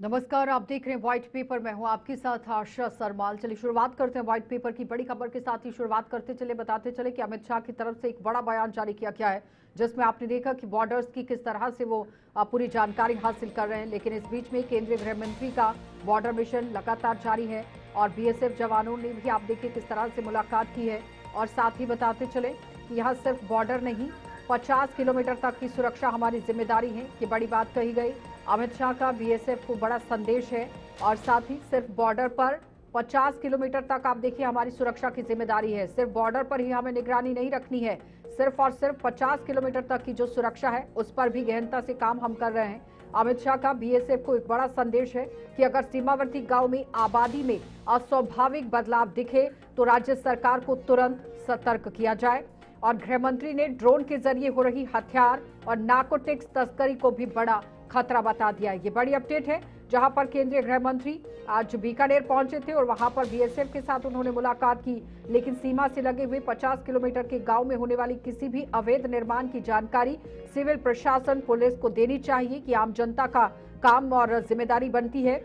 नमस्कार, आप देख रहे हैं व्हाइट पेपर। मैं हूं आपके साथ आशा सरमाल। चलिए शुरुआत करते हैं व्हाइट पेपर की बड़ी खबर के साथ ही शुरुआत करते चले बताते चले कि अमित शाह की तरफ से एक बड़ा बयान जारी किया गया है, जिसमें आपने देखा कि बॉर्डर्स की किस तरह से वो पूरी जानकारी हासिल कर रहे हैं। लेकिन इस बीच में केंद्रीय गृह मंत्री का बॉर्डर मिशन लगातार जारी है और बीएसएफ जवानों ने भी आप देखिए किस तरह से मुलाकात की है। और साथ ही बताते चले कि यहाँ सिर्फ बॉर्डर नहीं, 50 किलोमीटर तक की सुरक्षा हमारी जिम्मेदारी है, ये बड़ी बात कही गई। अमित शाह का बीएसएफ को बड़ा संदेश है। और साथ ही सिर्फ बॉर्डर पर 50 किलोमीटर तक आप देखिए हमारी सुरक्षा की जिम्मेदारी है। सिर्फ बॉर्डर पर ही हमें निगरानी नहीं रखनी है, सिर्फ और सिर्फ 50 किलोमीटर तक की जो सुरक्षा है उस पर भी गहनता से काम हम कर रहे हैं। अमित शाह का बीएसएफ को एक बड़ा संदेश है कि अगर सीमावर्ती गांव में आबादी में अस्वाभाविक बदलाव दिखे तो राज्य सरकार को तुरंत सतर्क किया जाए। और गृह मंत्री ने ड्रोन के जरिए हो रही हथियार और नार्कोटिक्स तस्करी को भी बड़ा खतरा बता दिया है। ये बड़ी अपडेट है, जहां पर केंद्रीय गृह मंत्री आज बीकानेर पहुंचे थे और वहां पर बीएसएफ के साथ उन्होंने मुलाकात की। लेकिन सीमा से लगे हुए 50 किलोमीटर के गांव में होने वाली किसी भी अवैध निर्माण की जानकारी सिविल प्रशासन पुलिस को देनी चाहिए कि आम जनता का काम और जिम्मेदारी बनती है।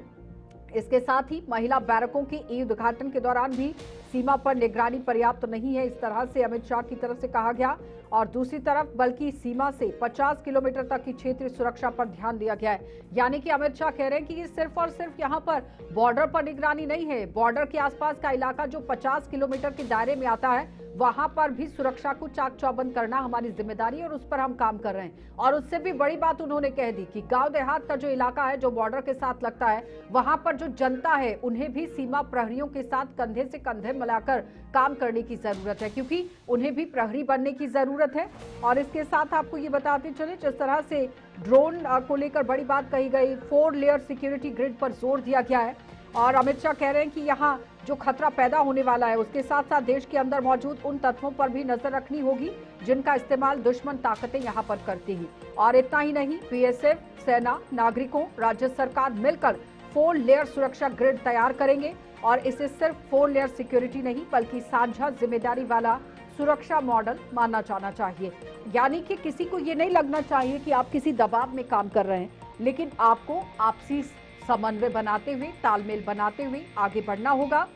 इसके साथ ही महिला बैरकों के ई उद्घाटन के दौरान भी सीमा पर निगरानी पर्याप्त नहीं है, इस तरह से अमित शाह की तरफ से कहा गया। और दूसरी तरफ बल्कि सीमा से 50 किलोमीटर तक की क्षेत्रीय सुरक्षा पर ध्यान दिया गया है। यानी कि अमित शाह कह रहे हैं कि ये सिर्फ और सिर्फ यहाँ पर बॉर्डर पर निगरानी नहीं है, बॉर्डर के आसपास का इलाका जो 50 किलोमीटर के दायरे में आता है वहां पर भी सुरक्षा को चाक चौबंद करना हमारी जिम्मेदारी है और उस पर हम काम कर रहे हैं। और उससे भी बड़ी बात उन्होंने कह दी कि गांव देहात का जो इलाका है जो बॉर्डर के साथ लगता है वहां पर जो जनता है उन्हें भी सीमा प्रहरियों के साथ कंधे से कंधे मिलाकर काम करने की जरूरत है, क्योंकि उन्हें भी प्रहरी बनने की जरूरत है। और इसके साथ आपको ये बताते चले जिस तरह से ड्रोन को लेकर बड़ी बात कही गई, 4 लेयर सिक्योरिटी ग्रिड पर जोर दिया गया है। और अमित शाह कह रहे हैं कि यहाँ जो खतरा पैदा होने वाला है उसके साथ साथ देश के अंदर मौजूद उन तत्वों पर भी नजर रखनी होगी जिनका इस्तेमाल दुश्मन ताकतें यहाँ पर करती हैं। और इतना ही नहीं, बीएसएफ, सेना, नागरिकों, राज्य सरकार मिलकर 4 लेयर सुरक्षा ग्रिड तैयार करेंगे। और इसे सिर्फ 4 लेयर सिक्योरिटी नहीं बल्कि साझा जिम्मेदारी वाला सुरक्षा मॉडल माना जाना चाहिए। यानी कि किसी को ये नहीं लगना चाहिए कि आप किसी दबाव में काम कर रहे हैं, लेकिन आपको आपसी समन्वय बनाते हुए, तालमेल बनाते हुए आगे बढ़ना होगा।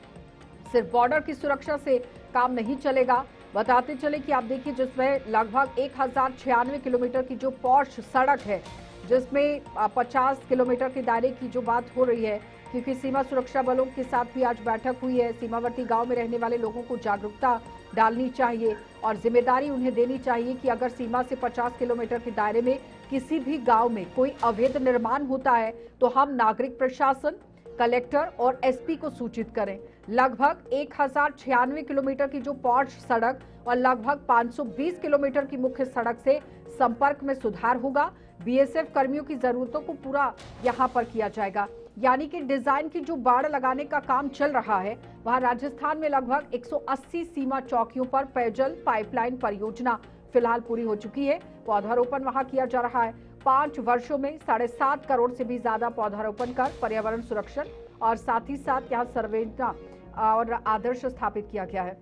सिर्फ बॉर्डर की सुरक्षा से काम नहीं चलेगा। बताते चले कि आप देखिए जिसमें लगभग 1096 किलोमीटर की जो पॉश सड़क है, जिसमें 50 किलोमीटर के दायरे की जो बात हो रही है, क्योंकि सीमा सुरक्षा बलों के साथ भी आज बैठक हुई है। सीमावर्ती गांव में रहने वाले लोगों को जागरूकता डालनी चाहिए और जिम्मेदारी उन्हें देनी चाहिए कि अगर सीमा से 50 किलोमीटर के दायरे में किसी भी गांव में कोई अवैध निर्माण होता है तो हम नागरिक प्रशासन, कलेक्टर और एसपी को सूचित करें। लगभग 1096 किलोमीटर की जो पॉश सड़क और लगभग 520 किलोमीटर की मुख्य सड़क से संपर्क में सुधार होगा। बीएसएफ कर्मियों की जरूरतों को पूरा यहां पर किया जाएगा। यानी कि डिजाइन की जो बाड़ लगाने का काम चल रहा है, वहां राजस्थान में लगभग 180 सीमा चौकियों पर पेयजल पाइपलाइन परियोजना फिलहाल पूरी हो चुकी है। पौधारोपण वहां किया जा रहा है। 5 वर्षों में 7.5 करोड़ से भी ज्यादा पौधारोपण कर पर्यावरण सुरक्षण और साथ ही साथ यहाँ संवेदना और आदर्श स्थापित किया गया है।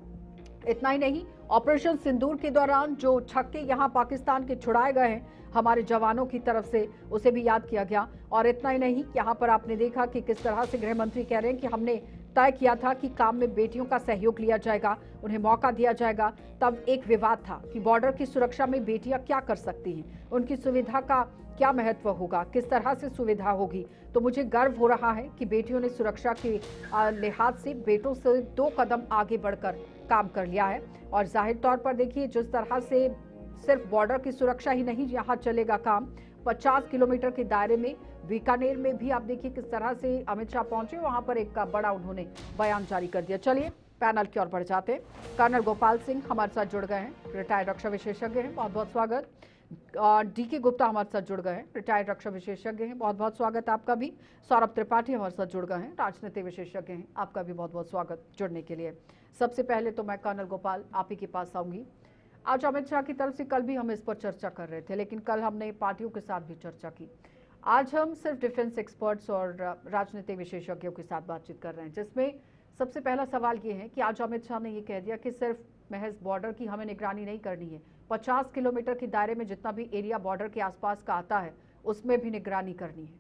इतना ही नहीं, ऑपरेशन सिंदूर के दौरान जो छक्के यहाँ पाकिस्तान के छुड़ाए गए हैं हमारे जवानों की तरफ से, उसे भी याद किया गया। और इतना ही नहीं, यहाँ पर आपने देखा कि किस तरह से गृह मंत्री कह रहे हैं कि हमने तय किया था कि काम में बेटियों का सहयोग लिया जाएगा, उन्हें मौका दिया जाएगा। तब एक विवाद था कि बॉर्डर की सुरक्षा में बेटियां क्या कर सकती हैं, उनकी सुविधा का क्या महत्व होगा, किस तरह से सुविधा होगी। तो मुझे गर्व हो रहा है कि बेटियों ने सुरक्षा के लिहाज से बेटों से 2 कदम आगे बढ़कर काम कर लिया है। और जाहिर तौर पर देखिए जिस तरह से सिर्फ बॉर्डर की सुरक्षा ही नहीं यहाँ चलेगा काम, 50 किलोमीटर के दायरे में बीकानेर में भी आप देखिए किस तरह से अमित शाह पहुंचे, वहां पर एक बड़ा उन्होंने बयान जारी कर दिया। चलिए पैनल की ओर बढ़ जाते हैं। कर्नल गोपाल सिंह हमारे साथ जुड़ गए हैं, रिटायर्ड रक्षा विशेषज्ञ हैं, बहुत बहुत स्वागत। डीके गुप्ता हमारे साथ जुड़ गए हैं, रिटायर्ड रक्षा विशेषज्ञ हैं, बहुत बहुत स्वागत आपका भी। सौरभ त्रिपाठी हमारे साथ जुड़ गए हैं, राजनीति विशेषज्ञ हैं, आपका भी बहुत बहुत स्वागत जुड़ने के लिए। सबसे पहले तो मैं कर्नल गोपाल आप ही के पास आऊंगी। आज अमित शाह की तरफ से कल भी हम इस पर चर्चा कर रहे थे, लेकिन कल हमने पार्टियों के साथ भी चर्चा की। आज हम सिर्फ डिफेंस एक्सपर्ट्स और राजनीतिक विशेषज्ञों के साथ बातचीत कर रहे हैं, जिसमें सबसे पहला सवाल ये है कि आज अमित शाह ने ये कह दिया कि सिर्फ महज बॉर्डर की हमें निगरानी नहीं करनी है, 50 किलोमीटर के दायरे में जितना भी एरिया बॉर्डर के आसपास का आता है उसमें भी निगरानी करनी है।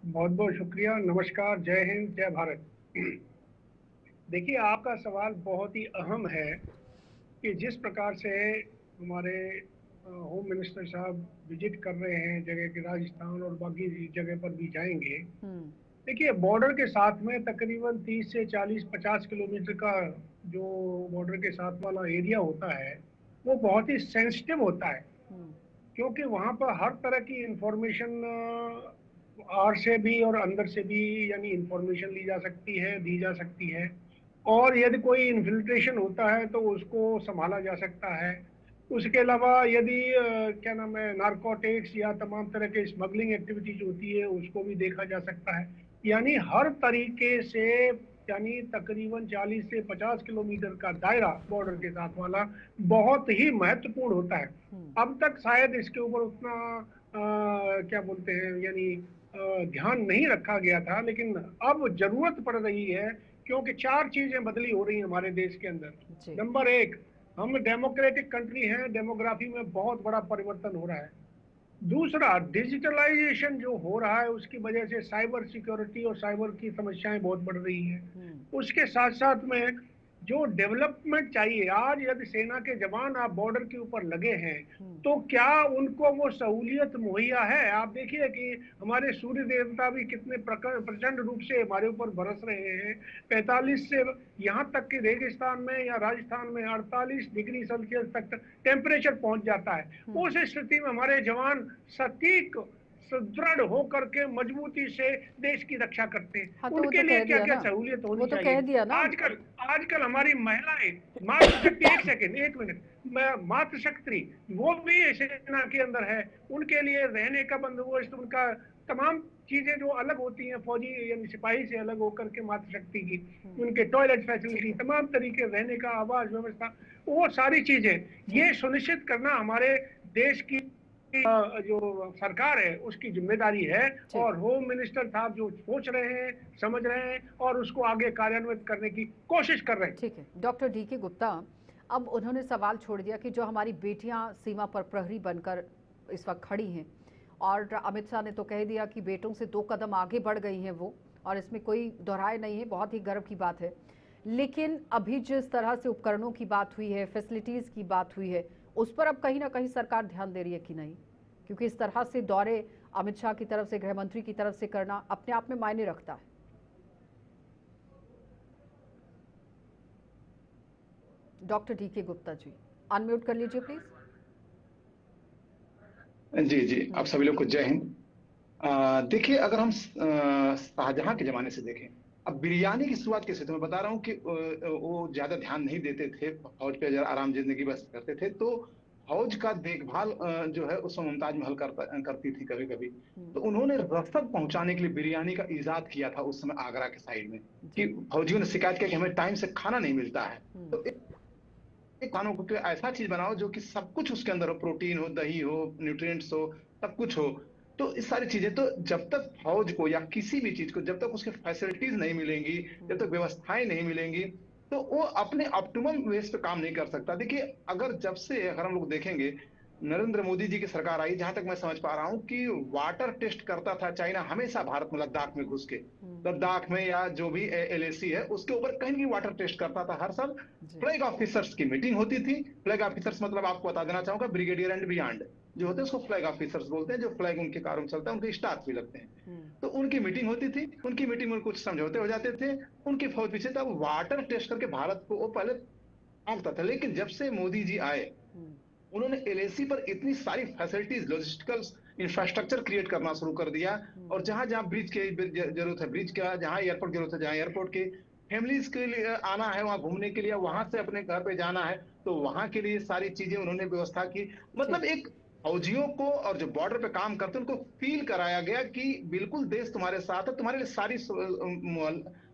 बहुत बहुत शुक्रिया। नमस्कार, जय हिंद, जय भारत। देखिए, आपका सवाल बहुत ही अहम है कि जिस प्रकार से हमारे होम मिनिस्टर साहब विजिट कर रहे हैं जगह के, राजस्थान और बाकी जगह पर भी जाएंगे। हम्म। देखिए, बॉर्डर के साथ में तकरीबन 30 से 40-50 किलोमीटर का जो बॉर्डर के साथ वाला एरिया होता है, वो बहुत ही सेंसिटिव होता है, हम्म। क्योंकि वहां पर हर तरह की इंफॉर्मेशन बाहर से भी और अंदर से भी, यानी इंफॉर्मेशन ली जा सकती है, दी जा सकती है। और यदि कोई इन्फिल्ट्रेशन होता है तो उसको संभाला जा सकता है। उसके अलावा यदि क्या नाम है, नारकोटिक्स या तमाम तरह के स्मगलिंग एक्टिविटीज होती है, उसको भी देखा जा सकता है। यानी हर तरीके से, यानी तकरीबन 40 से 50 किलोमीटर का दायरा बॉर्डर हम्म। के साथ वाला बहुत ही महत्वपूर्ण होता है। हम्म। अब तक शायद इसके ऊपर उतना क्या बोलते हैं, यानी ध्यान नहीं रखा गया था, लेकिन अब जरूरत पड़ रही है, क्योंकि चार चीजें बदली हो रही हैं हमारे देश के अंदर। जी। नंबर एक, हम डेमोक्रेटिक कंट्री हैं, डेमोग्राफी में बहुत बड़ा परिवर्तन हो रहा है। दूसरा, डिजिटलाइजेशन जो हो रहा है उसकी वजह से साइबर सिक्योरिटी और साइबर की समस्याएं बहुत बढ़ रही हैं। हम्म। उसके साथ साथ में जो डेवलपमेंट चाहिए, आज यदि सेना के जवान आप बॉर्डर के ऊपर लगे हैं, हम्म। तो क्या उनको वो सहूलियत मुहैया है? आप देखिए कि हमारे सूर्य देवता भी कितने प्रचंड रूप से हमारे ऊपर बरस रहे हैं। 45 से यहाँ तक कि रेगिस्तान में या राजस्थान में 48 डिग्री सेल्सियस तक टेम्परेचर पहुंच जाता है। हम्म। उस स्थिति में हमारे जवान सटीक, सुदृढ़ होकर के मजबूती से देश की रक्षा करते हैं। हाँ, तो वो उनके तो लिए कह क्या दिया क्या ना। सहूलियत वो होनी तो कह चाहिए? दिया ना। आजकल आजकल हमारी महिलाएं मातृशक्ति, एक सेकेंड, एक मिनट, मातृशक्ति वो भी सेना के अंदर है। उनके लिए रहने का बंदोबस्त, उनका तमाम चीजें जो अलग होती हैं फौजी यानी सिपाही से अलग होकर के मातृशक्ति की, हम्म। उनके टॉयलेट ठीक फैसिलिटी, है। तमाम तरीके, रहने का आवास व्यवस्था, वो सारी चीजें, ठीक ये है। सुनिश्चित करना हमारे देश की जो सरकार है उसकी जिम्मेदारी है। ठीक और है। होम मिनिस्टर साहब जो सोच रहे हैं, समझ रहे हैं और उसको आगे कार्यान्वित करने की कोशिश कर रहे हैं। ठीक है। डॉक्टर डी के गुप्ता, अब उन्होंने सवाल छोड़ दिया कि जो हमारी बेटियां सीमा पर प्रहरी बनकर इस वक्त खड़ी हैं, और अमित शाह ने तो कह दिया कि बेटों से 2 कदम आगे बढ़ गई हैं वो, और इसमें कोई दोहराए नहीं है, बहुत ही गर्व की बात है। लेकिन अभी जिस तरह से उपकरणों की बात हुई है, फैसिलिटीज़ की बात हुई है, उस पर अब कहीं ना कहीं सरकार ध्यान दे रही है कि नहीं? क्योंकि इस तरह से दौरे अमित शाह की तरफ से, गृह मंत्री की तरफ से करना अपने आप में मायने रखता है। डॉक्टर डी के गुप्ता जी, अनम्यूट कर लीजिए प्लीज। जी जी, आप हम्म। सभी लोग को जय हिंद। देखिए, अगर हम शाहजहां के जमाने से देखें, अब बिरयानी की शुरुआत कैसे, तो मैं बता रहा हूँ कि वो ज्यादा ध्यान नहीं देते थे फौज पे, जरा आराम जिंदगी बस करते थे। तो फौज का देखभाल जो है उसमें मुमताज महल करती थी कभी कभी। हम्म। तो उन्होंने रसद पहुंचाने के लिए बिरयानी का इजाद किया था उस समय आगरा के साइड में, कि जी। फौजियों ने शिकायत किया कि हमें टाइम से खाना नहीं मिलता है। हम्म। तो खानों को ऐसा चीज बनाओ जो कि सब कुछ उसके अंदर हो, प्रोटीन हो, दही हो, न्यूट्रिएंट्स हो, सब कुछ हो। तो इस सारी चीजें, तो जब तक फौज को या किसी भी चीज को, जब तक उसके फैसिलिटीज नहीं मिलेंगी, जब हम्म। तक व्यवस्थाएं नहीं मिलेंगी, तो वो अपने ऑप्टिमम बेस पे काम नहीं कर सकता। देखिए, अगर हम लोग देखेंगे, नरेंद्र मोदी जी की सरकार आई, जहां तक मैं समझ पा रहा हूं कि वाटर टेस्ट करता था चाइना हमेशा भारत में, लद्दाख में घुस के, हम्म। लद्दाख में, या जो भी एलएसी है उसके ऊपर कहीं भी वाटर टेस्ट करता था हर साल। जी। फ्लैग ऑफिसर्स की मीटिंग होती थी। फ्लैग ऑफिसर्स मतलब आपको बता देना चाहूंगा, ब्रिगेडियर एंड बियॉन्ड जो होते हैं उसको फ्लैग ऑफिसर्स बोलते हैं, जो फ्लैग उनके कारों में चलता है, उनके स्टाफ भी लगते हैं। हम्म। तो उनकी मीटिंग होती थी, उनकी मीटिंग में कुछ समझौते हो जाते थे, उनकी फौज पीछे, तब वाटर टेस्ट करके भारत को वो पहले मांगता था। लेकिन जब से मोदी जी आए, हम्म। उन्होंने एलएसी पर इतनी सारी फैसिलिटीज, लॉजिस्टिकल इंफ्रास्ट्रक्चर क्रिएट करना शुरू कर दिया। हम्म। और जहां जहां ब्रिज की जरूरत है ब्रिज का, जहां एयरपोर्ट की जरूरत है जहां एयरपोर्ट की, फैमिलीज के लिए आना है वहां घूमने के लिए, वहां से अपने घर पे जाना है तो वहां के लिए सारी चीजें उन्होंने व्यवस्था की। मतलब ठीक। एक फौजियों को और जो बॉर्डर पे काम करते हैं उनको फील कराया गया कि बिल्कुल देश तुम्हारे साथ है, तुम्हारे लिए सारी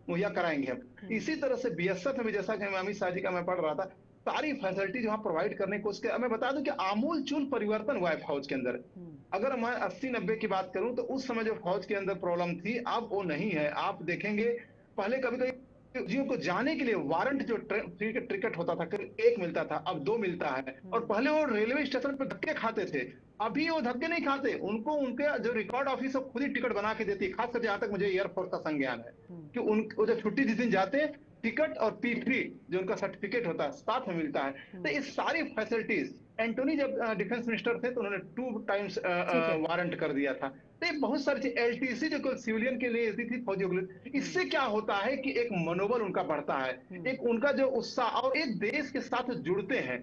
मुहैया कराएंगे हम। हम्म। इसी तरह से बीएसएफ में भी, जैसा कि अमित शाह जी का मैं पढ़ रहा था, सारी फैसिलिटीज वहां प्रोवाइड करने को उसके, मैं बता दूं कि आमूल चूल परिवर्तन हुआ है फौज के अंदर। हम्म। अगर मैं 80-90 की बात करूं तो उस समय जो फौज के अंदर प्रॉब्लम थी, अब वो नहीं है। आप देखेंगे, पहले कभी कभी जियो को जाने के लिए वारंट जो फ्री टिकट होता था, करीब एक मिलता था, अब दो मिलता है। और पहले वो रेलवे स्टेशन पर धक्के खाते थे, अभी वो धक्के नहीं खाते। उनको उनके जो रिकॉर्ड ऑफिस है खुद ही टिकट बना के देती है। खासकर जहां तक मुझे एयरफोर्स का संज्ञान है कि वो जब छुट्टी जिस दिन जाते हैं, टिकट और P3 जो उनका सर्टिफिकेट होता है साथ में मिलता है। तो ये सारी फैसिलिटीज एंटोनी जब डिफेंस मिनिस्टर थे तो उन्होंने 2 टाइम्स ठीक है। वारंट कर दिया था। तो ये बहुत सारी चीज LTC जो सिविलियन के लिए थी फौजियों के लिए, इससे क्या होता है कि एक मनोबल उनका बढ़ता है, एक उनका जो उत्साह, और एक देश के साथ जुड़ते हैं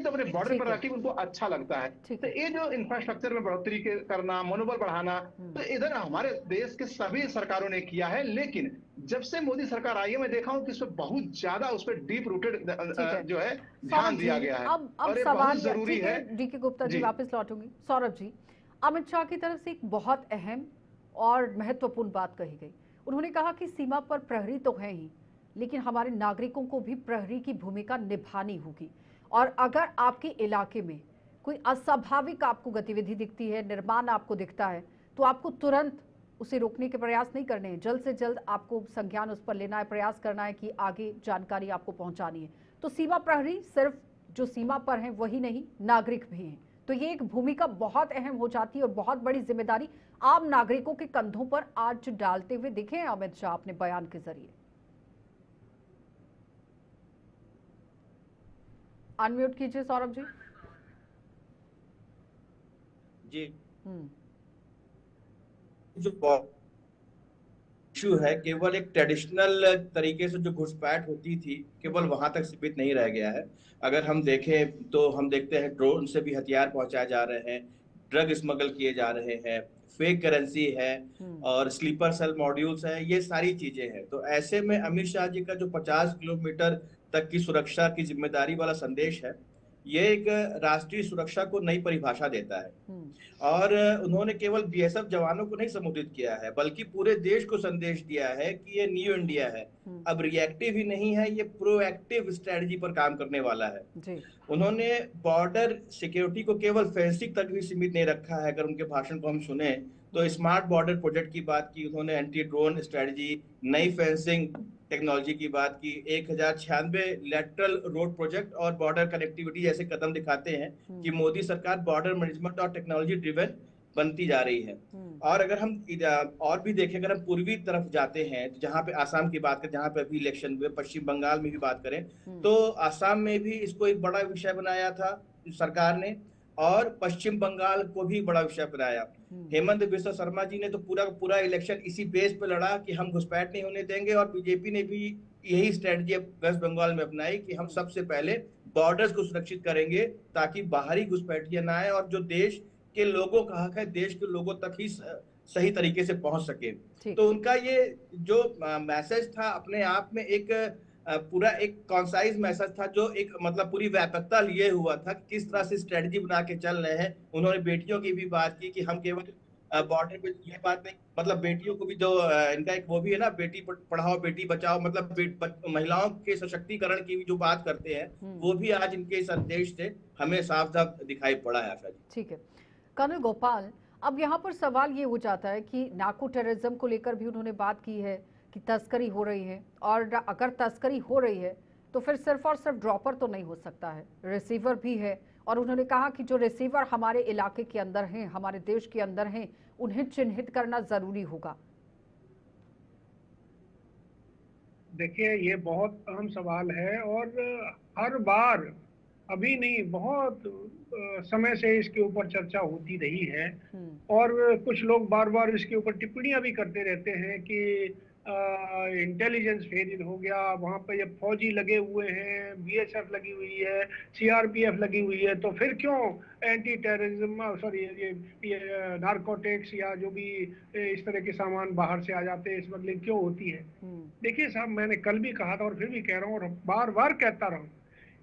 तो अपने बॉर्डर ठीक पर है। रखी उनको अच्छा लगता है। ठीक तो है। ये जो इंफ्रास्ट्रक्चर में बढ़ोतरी करना, मनोबल बढ़ाना, तो इधर हमारे देश के सभी सरकारों ने किया है। लेकिन जब से मोदी सरकार आई है, मैं देखा हूं कि इसमें बहुत ज्यादा उस पर डीप रूटेड ठीक है जो है ध्यान सौरभ दिया जी, गया है, अब और ये सवाल बहुत जरूरी ठीक है। है, DK गुप्ता जी जी वापस लौटूंगी। सौरभ जी, अमित शाह की तरफ से एक बहुत अहम और महत्वपूर्ण बात कही गई। उन्होंने कहा कि सीमा पर प्रहरी तो है ही, लेकिन हमारे नागरिकों को भी प्रहरी की भूमिका निभानी होगी। और अगर आपके इलाके में कोई अस्वाभाविक आपको गतिविधि दिखती है, निर्माण आपको दिखता है, तो आपको तुरंत उसे रोकने के प्रयास नहीं करने हैं, जल्द से जल्द आपको संज्ञान उस पर लेना है, प्रयास करना है कि आगे जानकारी आपको पहुंचानी है। तो सीमा प्रहरी सिर्फ जो सीमा पर हैं वही नहीं, नागरिक भी हैं। तो ये एक भूमिका बहुत अहम हो जाती है और बहुत बड़ी जिम्मेदारी आम नागरिकों के कंधों पर आज डालते हुए दिखे हैं अमित शाह अपने बयान के जरिए। अनम्यूट कीजिए सौरभ जी। जी हम्म। जो इशू है केवल एक ट्रेडिशनल तरीके से जो घुसपैठ होती थी केवल वहां तक सीमित नहीं रह गया है। अगर हम देखें तो हम देखते हैं ड्रोन से भी हथियार पहुंचाए जा रहे हैं, ड्रग स्मगल किए जा रहे हैं, फेक करेंसी है और स्लीपर सेल मॉड्यूल्स है, ये सारी चीजें हैं। तो ऐसे में अमित शाह जी का जो 50 किलोमीटर तक की सुरक्षा की जिम्मेदारी वाला संदेश है, ये एक राष्ट्रीय सुरक्षा को नई परिभाषा देता है। और उन्होंने केवल BSF जवानों को नहीं संबोधित किया है, बल्कि पूरे देश को संदेश दिया है कि ये न्यू इंडिया है, अब रिएक्टिव ही नहीं है, ये प्रोएक्टिव स्ट्रेटजी पर काम करने वाला है। जी। उन्होंने बॉर्डर सिक्योरिटी को केवल फेंसिंग तक भी सीमित नहीं रखा है। अगर उनके भाषण को हम सुने तो स्मार्ट बॉर्डर प्रोजेक्ट की बात की उन्होंने, एंटी ड्रोन स्ट्रेटजी, नई फेंसिंग टेक्नोलॉजी की बात की, 1096 लेटरल रोड प्रोजेक्ट और बॉर्डर कनेक्टिविटी जैसे कदम दिखाते हैं कि मोदी सरकार बॉर्डर मैनेजमेंट और टेक्नोलॉजी ड्रिवन बनती जा रही है। और अगर हम और भी देखें, अगर हम पूर्वी तरफ जाते हैं तो जहाँ पे आसाम की बात करें, जहाँ पे अभी इलेक्शन हुए, पश्चिम बंगाल में भी बात करें तो आसाम में भी इसको एक बड़ा विषय बनाया था सरकार ने, और पश्चिम बंगाल को भी बड़ा विषय बनाया। हेमंत बिस्वा शर्मा जी ने तो पूरा इलेक्शन इसी बेस पे लड़ा कि हम घुसपैठ नहीं होने देंगे, और बीजेपी ने भी यही स्ट्रेटजी वेस्ट बंगाल में अपनाई कि हम सबसे पहले बॉर्डर्स को सुरक्षित करेंगे ताकि बाहरी घुसपैठियां ना आए और जो देश के लोगों का हक है देश के लोगों तक ही सही तरीके से पहुंच सके। तो उनका ये जो मैसेज था अपने आप में एक पूरा एक कॉन्साइज मैसेज था, जो एक मतलब पूरी व्यापकता लिए हुआ था कि किस तरह से स्ट्रेटजी बना के चल रहे हैं। उन्होंने बेटियों की भी बात की कि हम केवल बॉर्डर पे ये बात नहीं, मतलब बेटियों को भी जो इनका एक वो भी है ना, बेटी पढ़ाओ बेटी बचाओ, मतलब महिलाओं के सशक्तिकरण की भी जो बात करते हैं वो भी आज इनके संदेश से हमें साफ साफ दिखाई पड़ा है। आशा जी ठीक है। कर्नल गोपाल, अब यहाँ पर सवाल ये हो जाता है कि नार्को टेररिज्म को लेकर भी उन्होंने बात की है कि तस्करी हो रही है, और अगर तस्करी हो रही है तो फिर सिर्फ और सिर्फ ड्रॉपर तो नहीं हो सकता है, रिसीवर भी है। और उन्होंने कहा कि जो रिसीवर हमारे इलाके के अंदर हैं, हमारे देश के अंदर हैं, उन्हें चिन्हित करना जरूरी होगा। देखिए, ये बहुत अहम सवाल है और हर बार, अभी नहीं, बहुत समय से इसके ऊपर चर्चा होती रही है। और कुछ लोग बार बार इसके ऊपर टिप्पणियां भी करते रहते हैं कि इंटेलिजेंस फेल हो गया, वहां पर ये फौजी लगे हुए हैं, BSF लगी हुई है, CRPF लगी हुई है, तो फिर क्यों एंटी टेररिज्म, सॉरी, ये नारकोटिक्स या जो भी इस तरह के सामान बाहर से आ जाते हैं, स्मगलिंग क्यों होती है। देखिए साहब, मैंने कल भी कहा था और फिर भी कह रहा हूँ और बार बार कहता रहा हूँ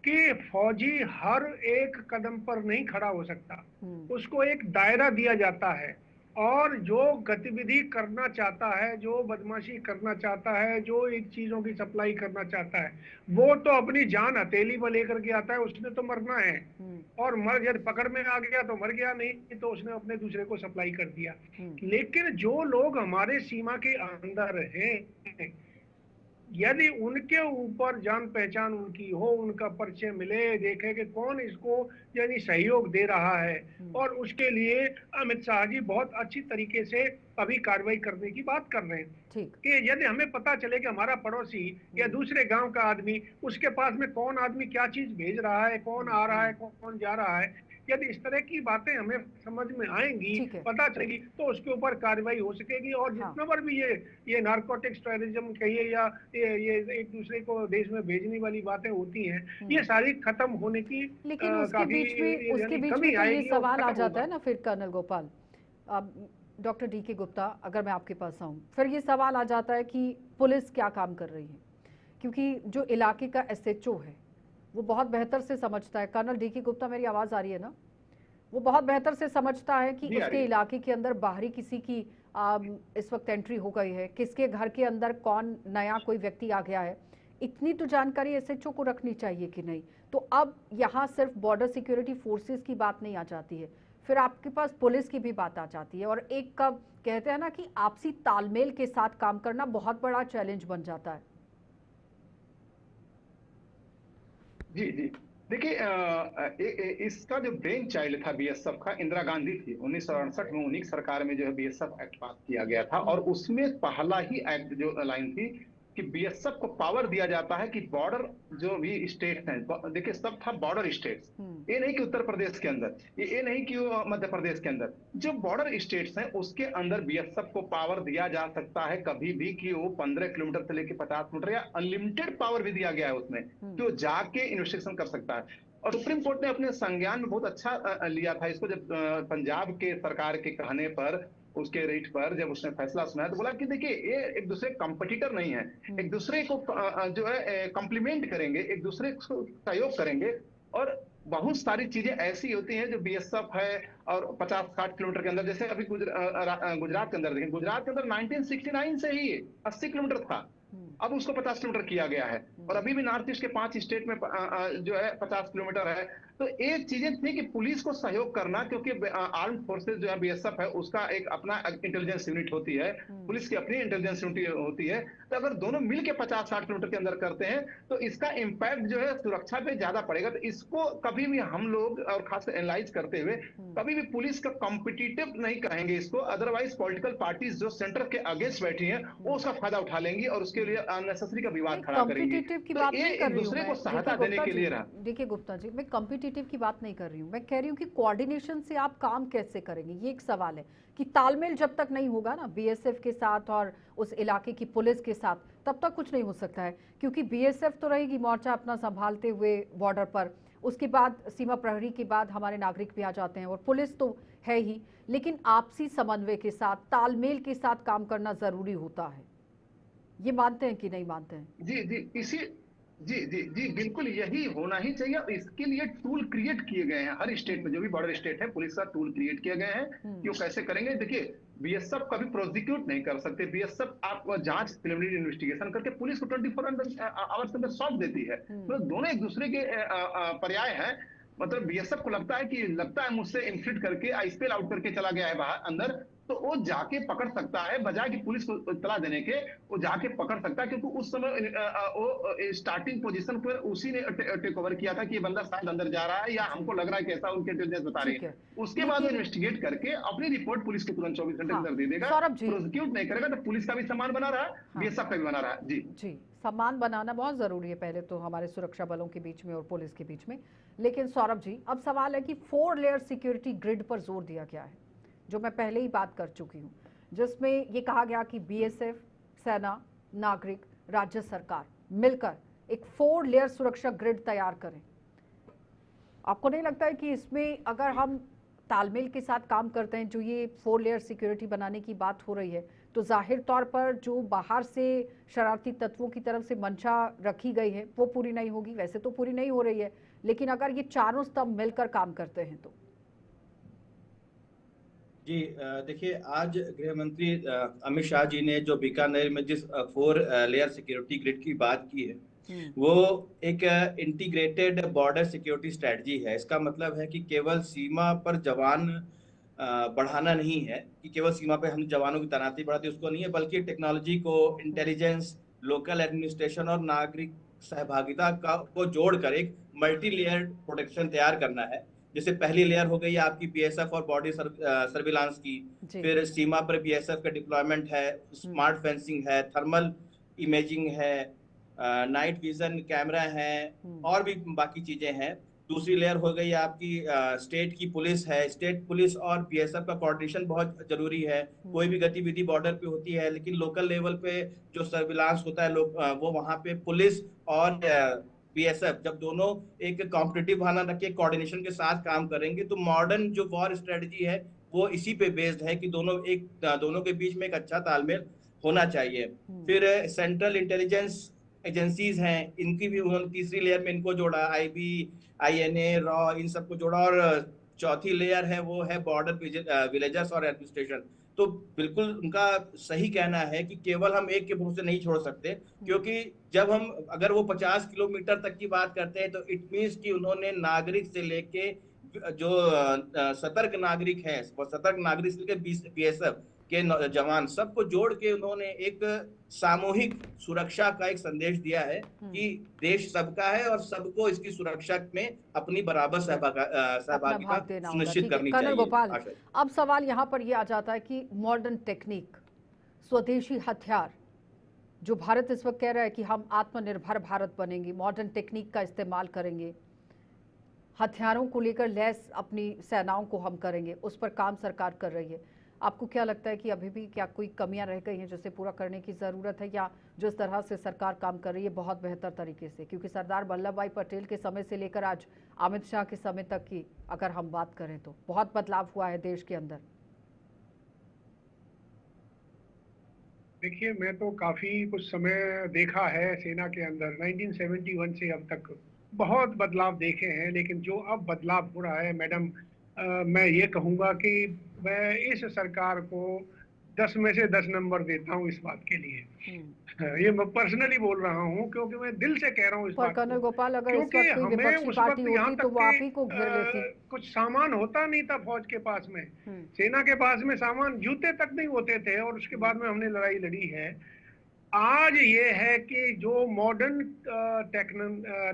कि फौजी हर एक कदम पर नहीं खड़ा हो सकता, उसको एक दायरा दिया जाता है, और जो गतिविधि करना चाहता है, जो बदमाशी करना चाहता है, जो इन चीजों की सप्लाई करना चाहता है, वो तो अपनी जान हथेली पर लेकर के आता है, उसने तो मरना है। और मर, यदि पकड़ में आ गया तो मर गया, नहीं तो उसने अपने दूसरे को सप्लाई कर दिया। लेकिन जो लोग हमारे सीमा के अंदर हैं, यदि उनके ऊपर जान पहचान उनकी हो, उनका परिचय मिले, देखे कि कौन इसको यानी सहयोग दे रहा है, और उसके लिए अमित शाह जी बहुत अच्छी तरीके से अभी कार्रवाई करने की बात कर रहे हैं। ठीक। कि यदि हमें पता चले कि हमारा पड़ोसी या दूसरे गांव का आदमी, उसके पास में कौन आदमी क्या चीज भेज रहा है, कौन आ रहा है, कौन जा रहा है, यदि इस तरह की बातें हमें समझ में आएंगी, ठीक है। पता चलेगी, तो उसके ऊपर कार्रवाई हो सकेगी। और हाँ। जितना बार भी ये नारकोटिक्स टेररिज्म कहिए या ये एक दूसरे को देश में भेजने वाली बातें होती हैं, ये सारी खत्म होने की लेकिन उसके काफी बीच में यानी तो कमी ये आएगी और सवाल आ खत्म जाता होगा। है ना फिर कर्नल गोपाल, अब डॉक्टर डी.के. गुप्ता, अगर मैं आपके पास आऊं, फिर ये सवाल आ जाता है कि पुलिस क्या काम कर रही है, क्योंकि जो इलाके का एसएचओ है वो बहुत बेहतर से समझता है। Colonel DK. गुप्ता, मेरी आवाज आ रही है ना? वो बहुत बेहतर से समझता है कि उसके इलाके के अंदर बाहरी किसी की इस वक्त एंट्री हो गई है, किसके घर के अंदर कौन नया कोई व्यक्ति आ गया है, इतनी तो जानकारी एसएचओ को रखनी चाहिए कि नहीं। तो अब यहाँ सिर्फ बॉर्डर सिक्योरिटी फोर्सेस की बात नहीं आ जाती है, फिर आपके पास पुलिस की भी बात आ जाती है, और एक कब कहते हैं ना कि आपसी तालमेल के साथ काम करना बहुत बड़ा चैलेंज बन जाता है। जी जी, देखिए इसका जो ब्रेन चाइल्ड था बीएसएफ का, इंदिरा गांधी थी। 1968 में उन्हीं की सरकार में जो है बीएसएफ एक्ट पास किया गया था, और उसमें पहला ही एक्ट जो लाइन थी कि बीएसएफ को पावर दिया जाता है कि बॉर्डर जो भी स्टेट हैं, देखिए सब था बॉर्डर स्टेट्स, ये नहीं कि उत्तर प्रदेश के अंदर, ये नहीं कि मध्य प्रदेश के अंदर, जो बॉर्डर स्टेट्स हैं उसके अंदर बीएसएफ को पावर दिया जा सकता है कभी भी कि वो 15 किलोमीटर से लेकर 50 किलोमीटर, या अनलिमिटेड पावर भी दिया गया है उसमें कि वो जाके इन्वेस्टिगेशन कर सकता है। और सुप्रीम कोर्ट ने अपने संज्ञान में बहुत अच्छा लिया था इसको, जब पंजाब के सरकार के कहने पर, उसके रेट पर जब उसने फैसला सुनाया, तो बोला कि देखिए ये एक दूसरे कंपटीटर नहीं है, एक दूसरे को जो है कॉम्प्लीमेंट करेंगे, एक दूसरे को सहयोग करेंगे। और बहुत सारी चीजें ऐसी होती हैं जो बीएसएफ है और 50-60 किलोमीटर के अंदर, जैसे अभी गुजरात के अंदर देखें, गुजरात के अंदर 1969 से ही 80 किलोमीटर था, अब उसको 50 किलोमीटर किया गया है, और अभी भी नॉर्थ ईस्ट के 5 स्टेट में जो है 50 किलोमीटर है। तो एक चीजें थी कि पुलिस को सहयोग करना, क्योंकि आर्म्ड फोर्सेस जो है बीएसएफ है उसका एक अपना इंटेलिजेंस यूनिट होती है, पुलिस की अपनी इंटेलिजेंस यूनिट होती है। तो अगर दोनों मिलकर 50-60 किलोमीटर के अंदर करते हैं तो इसका इम्पैक्ट जो है सुरक्षा पे ज्यादा पड़ेगा। तो इसको कभी भी हम लोग, और खासकर एनालाइज करते हुए, कभी भी पुलिस का कॉम्पिटिटिव नहीं कहेंगे इसको, अदरवाइज पॉलिटिकल पार्टीज जो सेंटर के अगेंस्ट बैठी हैं वो उसका फायदा उठा लेंगी और उसके लिए अननेसेसरी का विवाद खड़ा करेंगी। तो ये एक दूसरे को सहायता देने के लिए रहा। देखिए गुप्ता जी, मैं कॉम्पिटिटिव की बात नहीं कर रही हूँ, मैं कह रही हूँ कि कोऑर्डिनेशन से आप काम कैसे करेंगे, ये एक सवाल है कि तालमेल जब तक नहीं होगा ना बीएसएफ के साथ और उस इलाके की पुलिस के साथ, तब तक कुछ नहीं हो सकता है। क्योंकि बीएसएफ तो रहेगी मोर्चा अपना संभालते हुए बॉर्डर पर, उसके बाद सीमा प्रहरी के बाद हमारे नागरिक भी आ जाते हैं, और पुलिस तो है ही, लेकिन आपसी समन्वय के साथ, तालमेल के साथ काम करना जरूरी होता है। ये मानते हैं कि नहीं मानते हैं? जी जी, जी जी जी, बिल्कुल यही होना ही चाहिए। इसके लिए टूल क्रिएट किए गए हैं हर स्टेट में, जो भी बॉर्डर स्टेट है पुलिस का टूल क्रिएट किए गए हैं कि वो कैसे करेंगे। देखिए बीएसएफ कभी प्रोसिक्यूट नहीं कर सकते, बीएसएफ आप जांच प्रिलिमिनरी इन्वेस्टिगेशन करके पुलिस को 24 आवर्स के अंदर सौंप देती है। तो दोनों एक दूसरे के पर्याय हैं। मतलब बीएसएफ को लगता है मुझसे इन्फिल्ट करके आईपीएल आउट करके चला गया है बाहर अंदर, तो वो जाके पकड़ सकता है, बजाय कि पुलिस को इत्तला देने के वो जाके पकड़ सकता है, क्योंकि उस समय वो स्टार्टिंग पोजीशन पर उसी ने टेक ओवर किया था कि ये बंदा शायद अंदर जा रहा है या हमको लग रहा है कि ऐसा उनके इंटेलिजेंस बता रही है। उसके बाद वो इन्वेस्टिगेट करके अपनी रिपोर्ट पुलिस को तुरंत 24 घंटे अंदर दे देगा। प्रोसिक्यूट नहीं करेगा तो पुलिस का भी सम्मान बना रहा, बीएसएफ का भी बना रहा। जी जी, सम्मान बनाना बहुत जरूरी है पहले तो हमारे सुरक्षा बलों के बीच में और पुलिस के बीच में। लेकिन सौरभ जी, अब सवाल है कि 4 लेयर सिक्योरिटी ग्रिड पर जोर दिया गया है, जो मैं पहले ही बात कर चुकी हूँ, जिसमें ये कहा गया कि बीएसएफ, सेना, नागरिक, राज्य सरकार मिलकर एक 4 लेयर सुरक्षा ग्रिड तैयार करें। आपको नहीं लगता है कि इसमें अगर हम तालमेल के साथ काम करते हैं, जो ये 4 लेयर सिक्योरिटी बनाने की बात हो रही है, तो जाहिर तौर पर जो बाहर से शरारती तत्वों की तरफ से मंशा रखी गई है वो पूरी नहीं होगी। वैसे तो पूरी नहीं हो रही है, लेकिन अगर ये चारों स्तंभ मिलकर काम करते हैं तो। जी देखिए, आज गृह मंत्री अमित शाह जी ने जो बीकानेर में जिस 4 लेयर सिक्योरिटी ग्रिड की बात की है, वो एक इंटीग्रेटेड बॉर्डर सिक्योरिटी स्ट्रेटजी है। इसका मतलब है कि केवल सीमा पर जवान बढ़ाना नहीं है, कि केवल सीमा पे हम जवानों की तैनाती बढ़ाती, उसको नहीं है, बल्कि टेक्नोलॉजी को, इंटेलिजेंस, लोकल एडमिनिस्ट्रेशन और नागरिक सहभागिता का को जोड़कर एक मल्टी लेयर प्रोटेक्शन तैयार करना है। जैसे पहली लेयर हो गई आपकी बीएसएफ और बॉर्डर सर्विलांस की, फिर सीमा पर बीएसएफ का डिप्लॉयमेंट है, स्मार्ट फेंसिंग है, थर्मल इमेजिंग है, नाइट विजन कैमरा है और भी बाकी चीजें हैं। दूसरी लेयर हो गई आपकी स्टेट की पुलिस है। स्टेट पुलिस और बीएसएफ का कोऑर्डिनेशन बहुत जरूरी है। कोई भी गतिविधि बॉर्डर पे होती है, लेकिन लोकल लेवल पे जो सर्विलांस होता है वो वहां पे पुलिस और बीएसएफ जब दोनों एक कॉम्पिटिटिव भावना रख के कोऑर्डिनेशन के साथ काम करेंगे तो मॉडर्न जो वॉर स्ट्रेटजी है वो इसी पे बेस्ड है कि दोनों के बीच में एक अच्छा तालमेल होना चाहिए। फिर सेंट्रल इंटेलिजेंस एजेंसीज हैं, इनकी भी उन्होंने तीसरी लेयर में इनको जोड़ा, आईबी, आईएनए, रॉ, इन सबको जोड़ा। और चौथी लेयर है वो है बॉर्डर विलेजेस और एडमिनिस्ट्रेशन। तो बिल्कुल उनका सही कहना है कि केवल हम एक के भरोसे नहीं छोड़ सकते, क्योंकि जब हम अगर वो 50 किलोमीटर तक की बात करते हैं तो इट मीन्स कि उन्होंने नागरिक से लेके जो सतर्क नागरिक है, सतर्क नागरिक से लेके बीएसएफ के जवान सबको जोड़ के उन्होंने एक सामूहिक सुरक्षा का एक संदेश दिया है कि देश सबका है और सबको इसकी सुरक्षा में अपनी बराबर सहभागिता सुनिश्चित करनी चाहिए। कर्नल गोपाल, अब सवाल यहाँ पर ये आ जाता है कि मॉडर्न टेक्निक, स्वदेशी हथियार, जो भारत इस वक्त कह रहा है कि हम आत्मनिर्भर भारत बनेंगे, मॉडर्न टेक्निक का इस्तेमाल करेंगे, हथियारों को लेकर लैस अपनी सेनाओं को हम करेंगे, उस पर काम सरकार कर रही है। आपको क्या लगता है कि अभी भी क्या कोई कमियां रह गई हैं जिसे पूरा करने की ज़रूरत है, या जिस तरह से सरकार काम कर रही है बहुत बेहतर तरीके से? क्योंकि सरदार वल्लभ भाई पटेल के समय से लेकर आज अमित शाह के समय तक की अगर हम बात करें तो बहुत बदलाव हुआ है देश के अंदर। देखिए, मैं तो काफ़ी कुछ समय देखा है सेना के अंदर। 1971 से अब तक बहुत बदलाव देखे हैं, लेकिन जो अब बदलाव हो रहा है मैडम, मैं ये कहूँगा कि मैं इस सरकार को 10 में से 10 नंबर देता हूँ इस बात के लिए। ये मैं पर्सनली बोल रहा हूँ, क्योंकि मैं दिल से कह रहा हूँ इस बात को। कर्नल गोपाल, अगर क्योंकि इस वक्त कोई हमें विपक्षी उस पार्टी वक्त यहाँ होती तक तो वो आप ही को घेर लेती। कुछ सामान होता नहीं था फौज के पास में, सेना के पास में सामान, जूते तक नहीं होते थे, और उसके बाद में हमने लड़ाई लड़ी है। आज ये है कि जो मॉडर्न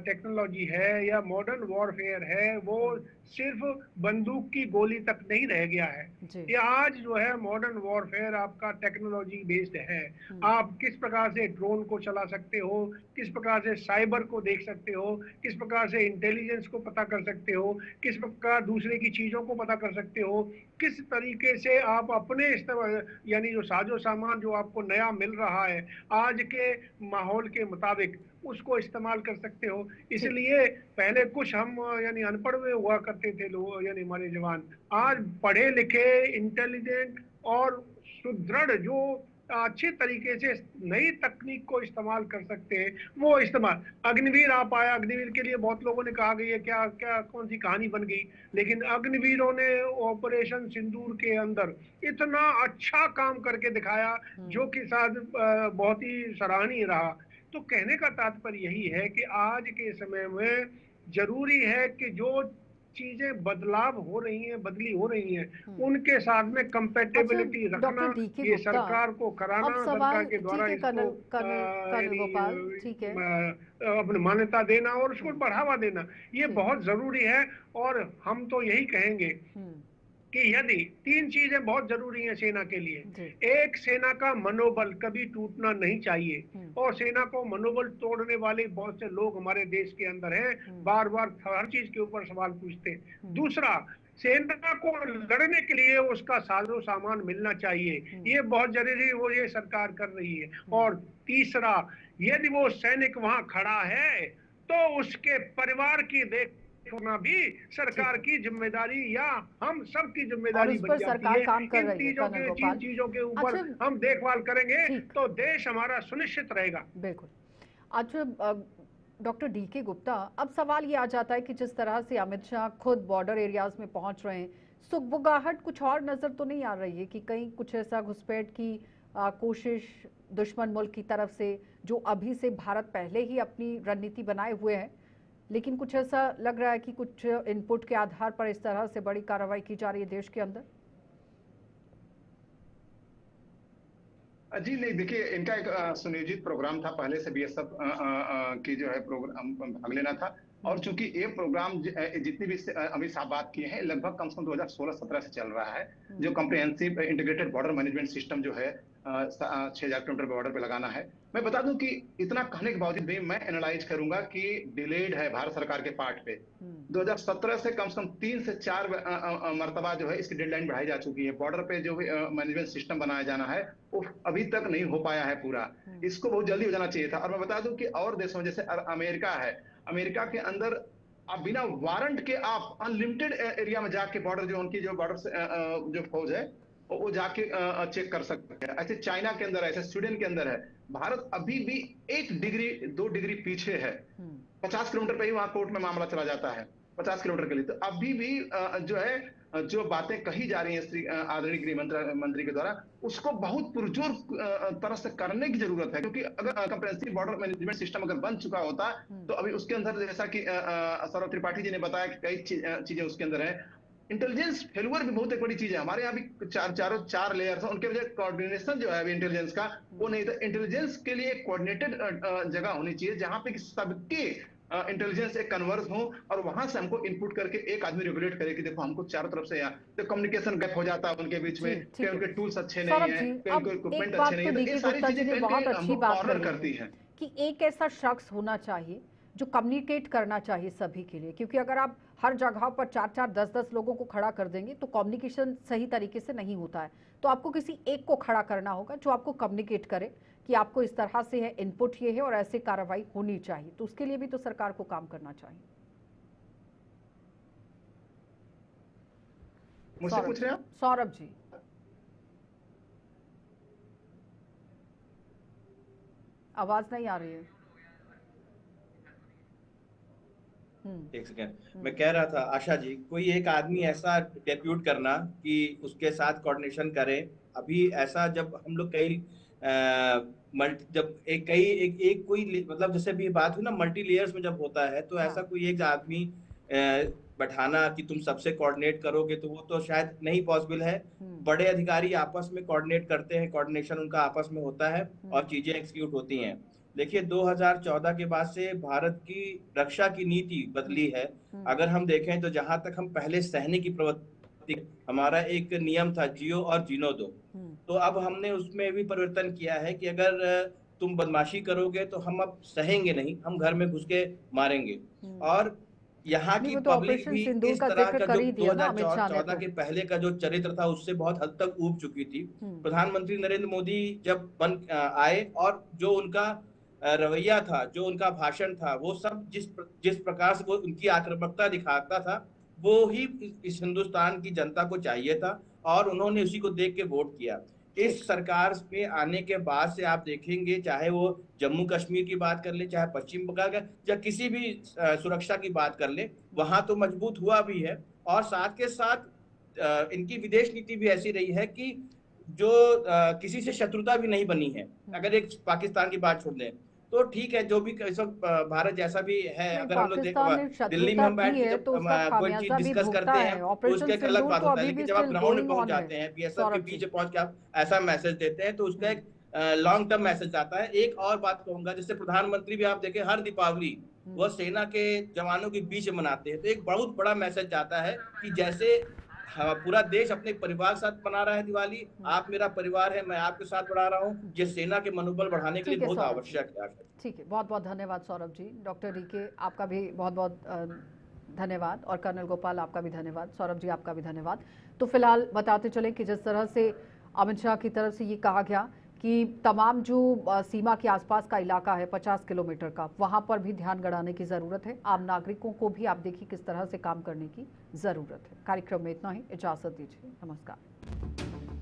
टेक्नोलॉजी है या मॉडर्न वॉरफेयर है वो सिर्फ बंदूक की गोली तक नहीं रह गया है। ये आज जो है मॉडर्न वॉरफेयर आपका टेक्नोलॉजी बेस्ड है। आप किस प्रकार से ड्रोन को चला सकते हो, किस प्रकार से साइबर को देख सकते हो, किस प्रकार से इंटेलिजेंस को पता कर सकते हो, किस प्रकार दूसरे की चीजों को पता कर सकते हो, किस तरीके से आप अपने इस्तेमाल यानी जो साजो सामान जो आपको नया मिल रहा है आज के माहौल के मुताबिक उसको इस्तेमाल कर सकते हो। इसलिए पहले कुछ हम यानी अनपढ़ में हुआ करते थे लोग, यानी हमारे जवान, आज पढ़े लिखे, इंटेलिजेंट और सुदृढ़ जो अच्छे तरीके से नई तकनीक को इस्तेमाल कर सकते हैं वो इस्तेमाल। अग्निवीर आप आया, अग्निवीर के लिए बहुत लोगों ने कहा गई है क्या क्या कौन सी कहानी बन गई, लेकिन अग्निवीरों ने ऑपरेशन सिंदूर के अंदर इतना अच्छा काम करके दिखाया जो कि शायद बहुत ही सराहनीय रहा। तो कहने का तात्पर्य यही है कि आज के समय में जरूरी है कि जो चीजें बदलाव हो रही हैं, बदली हो रही हैं, उनके साथ में कंपैटिबिलिटी रखना, ये सरकार को कराना, सरकार के द्वारा इसको ठीक है, अपनी मान्यता देना और उसको बढ़ावा देना, ये बहुत जरूरी है। और हम तो यही कहेंगे कि यदि 3 चीजें बहुत जरूरी हैं सेना के लिए। एक, सेना का मनोबल कभी टूटना नहीं चाहिए, और सेना को मनोबल तोड़ने वाले बहुत से लोग हमारे देश के अंदर हैं, बार बार हर चीज के ऊपर सवाल पूछते। दूसरा, सेना को लड़ने के लिए उसका साजो सामान मिलना चाहिए, ये बहुत जरूरी, वो ये सरकार कर रही है। और तीसरा, यदि वो सैनिक वहां खड़ा है तो उसके परिवार की देख होना भी सरकार की जिम्मेदारी या हम सब की जिम्मेदारी बन जाती है। इन चीजों के ऊपर हम देखभाल करेंगे तो देश हमारा सुनिश्चित रहेगा। बिल्कुल। अच्छा डॉक्टर डीके गुप्ता, अब सवाल ये आ जाता है कि जिस तरह से अमित शाह खुद बॉर्डर एरियाज में पहुंच रहे हैं, सुगबुगाहट कुछ और नजर तो नहीं आ रही है कि कहीं कुछ ऐसा घुसपैठ की कोशिश दुश्मन मुल्क की तरफ से, जो अभी से भारत पहले ही अपनी रणनीति बनाए हुए है, लेकिन कुछ ऐसा लग रहा है कि कुछ इनपुट के आधार पर इस तरह से बड़ी कार्रवाई की जा रही है देश के अंदर? जी नहीं, देखिए इनका एक सुनियोजित प्रोग्राम था पहले से, बीएसएफ की जो है प्रोग्राम भाग लेना था। और चूंकि ये प्रोग्राम जितनी भी अभी साहब बात किए हैं, लगभग कम से कम 2016-17 से चल रहा है। जो comprehensive integrated border management system जो है 6,000 किलोमीटर बॉर्डर पे लगाना है। मैं बता दूं कि इतना कहने के बावजूद भी मैं एनालाइज करूंगा कि डिलेड है भारत सरकार के पार्ट पे। 2017 से कम 3 से 4 मरतबा जो है इसकी डेडलाइन बढ़ाई जा चुकी है। बॉर्डर पे जो मैनेजमेंट सिस्टम बनाया जाना है वो अभी तक नहीं हो पाया है पूरा। इसको बहुत जल्दी हो जाना चाहिए था। और मैं बता दूं कि और देशों जैसे अमेरिका है, अमेरिका के अंदर आप बिना वारंट के आप अनलिमिटेड एरिया में जाके बॉर्डर जो उनकी जो बॉर्डर जो फौज है वो जाके चेक कर सकते हैं। ऐसे चाइना के अंदर है, ऐसे स्वीडन के अंदर है। भारत अभी भी 1 डिग्री 2 डिग्री पीछे है। 50 किलोमीटर पे ही वहां कोर्ट में मामला चला जाता है, 50 किलोमीटर के लिए। तो अभी भी जो है जो बातें कही जा रही हैं श्री आदरणीय गृह मंत्री के द्वारा, उसको बहुत पुरजोर तरह से करने की जरूरत है। क्योंकि अगर कंप्रेहेंसिव बॉर्डर मैनेजमेंट सिस्टम अगर बन चुका होता तो अभी उसके अंदर जैसा कि सौरभ त्रिपाठी जी ने बताया कि कई चीजें उसके अंदर है। इंटेलिजेंस फेल्यूर भी बहुत एक बड़ी चीज है। हमारे यहाँ भी चार लेयर्स हैं, उनके वजह कोऑर्डिनेशन जो है अभी इंटेलिजेंस का वो नहीं था। इंटेलिजेंस के लिए एक कोऑर्डिनेटेड जगह होनी चाहिए जहां पे सबके इंटेलिजेंस एक कन्वर्स हो और वहां से हमको इनपुट करके एक आदमी रेगुलेट करे कि देखो हमको चारों तरफ से यहाँ तो कम्युनिकेशन गैप हो जाता है उनके बीच में, कि उनके टूल्स अच्छे नहीं है, कि उनके इक्विपमेंट अच्छे नहीं है। तो ये सारी चीजें कहीं बहुत कहीं अच्छी हमको बात कॉर्नर कही करती है हैं। कि एक ऐसा शख्स होना चाहिए जो कम्युनिकेट करना चाहिए सभी के लिए, क्योंकि अगर आप हर जगह पर 4-4, 10-10 लोगों को खड़ा कर देंगे तो कम्युनिकेशन सही तरीके से नहीं होता है। तो आपको किसी एक को खड़ा करना होगा जो आपको कम्युनिकेट करे कि आपको इस तरह से है, इनपुट ये है और ऐसे कार्रवाई होनी चाहिए। तो उसके लिए भी तो सरकार को काम करना चाहिए। मुझसे पूछ रहे हैं आप? सौरभ जी, आवाज नहीं आ रही है। एक सेकेंड, मैं कह रहा था आशा जी, कोई एक आदमी ऐसा डेप्यूट करना कि उसके साथ कोऑर्डिनेशन करे। अभी ऐसा जब हम लोग जब एक कोई मतलब जैसे भी बात हुई ना मल्टी लेयर्स में जब होता है, तो ऐसा कोई एक आदमी बैठाना कि तुम सबसे कोऑर्डिनेट करोगे तो वो तो शायद नहीं पॉसिबल है। बड़े अधिकारी आपस में कोऑर्डिनेट करते हैं, कोऑर्डिनेशन उनका आपस में होता है और चीजें एक्सिक्यूट होती हैं। देखिए 2014 के बाद से भारत की रक्षा की नीति बदली है। अगर हम देखें तो जहां तक हम पहले सैनिक की प्रवृत्ति, हमारा एक नियम था जियो और जीनो दो। तो अब हमने उसमें भी परिवर्तन किया है कि अगर तुम बदमाशी करोगे तो हम अब सहेंगे नहीं, हम घर में घुस के मारेंगे। और यहाँ की तो पब्लिक भी इस तरह का जो 2014 के पहले का जो चरित्र था उससे बहुत हद तक ऊब चुकी थी। प्रधानमंत्री नरेंद्र मोदी जब आए और जो उनका रवैया था, जो उनका भाषण था, वो सब जिस प्रकार से वो उनकी आक्रामकता दिखाता था, वो ही इस हिंदुस्तान की जनता को चाहिए था और उन्होंने उसी को देख के वोट किया। इस सरकार में आने के बाद से आप देखेंगे, चाहे वो जम्मू कश्मीर की बात कर ले, चाहे पश्चिम बंगाल का, या किसी भी सुरक्षा की बात कर ले, वहां तो मजबूत हुआ भी है। और साथ के साथ इनकी विदेश नीति भी ऐसी रही है कि जो किसी से शत्रुता भी नहीं बनी है। अगर एक पाकिस्तान की बात छोड़ दें तो ठीक है, जो भी भारत जैसा भी है, अगर हम लोग दिल्ली में हम बैठ के जब कोई चीज डिस्कस करते हैं तो उसका एक अलग बात होता है, लेकिन जब आप ग्राउंड में पहुंच जाते हैं, बीएसएफ के बीच पहुंच के आप ऐसा मैसेज देते हैं तो उसका एक लॉन्ग टर्म मैसेज आता है। एक और बात कहूंगा, जैसे प्रधानमंत्री भी आप देखें हर दीपावली वह सेना के जवानों के बीच मनाते हैं, तो एक बहुत बड़ा मैसेज जाता है कि जैसे पूरा देश अपने परिवार के साथ मना रहा है दिवाली, आप मेरा परिवार है, मैं आपके साथ बढ़ा रहा हूँ, ये सेना के मनोबल बढ़ाने के लिए बहुत आवश्यक है। ठीक है, बहुत बहुत धन्यवाद सौरभ जी। डॉक्टर डीके आपका भी बहुत बहुत धन्यवाद और कर्नल गोपाल आपका भी धन्यवाद, सौरभ जी आपका भी धन्यवाद। तो फिलहाल बताते चलें कि जिस तरह से अमित शाह की तरफ से ये कहा गया कि तमाम जो सीमा के आसपास का इलाका है 50 किलोमीटर का, वहां पर भी ध्यान गड़ाने की ज़रूरत है। आम नागरिकों को भी आप देखिए किस तरह से काम करने की ज़रूरत है। कार्यक्रम में इतना ही, इजाज़त दीजिए, नमस्कार।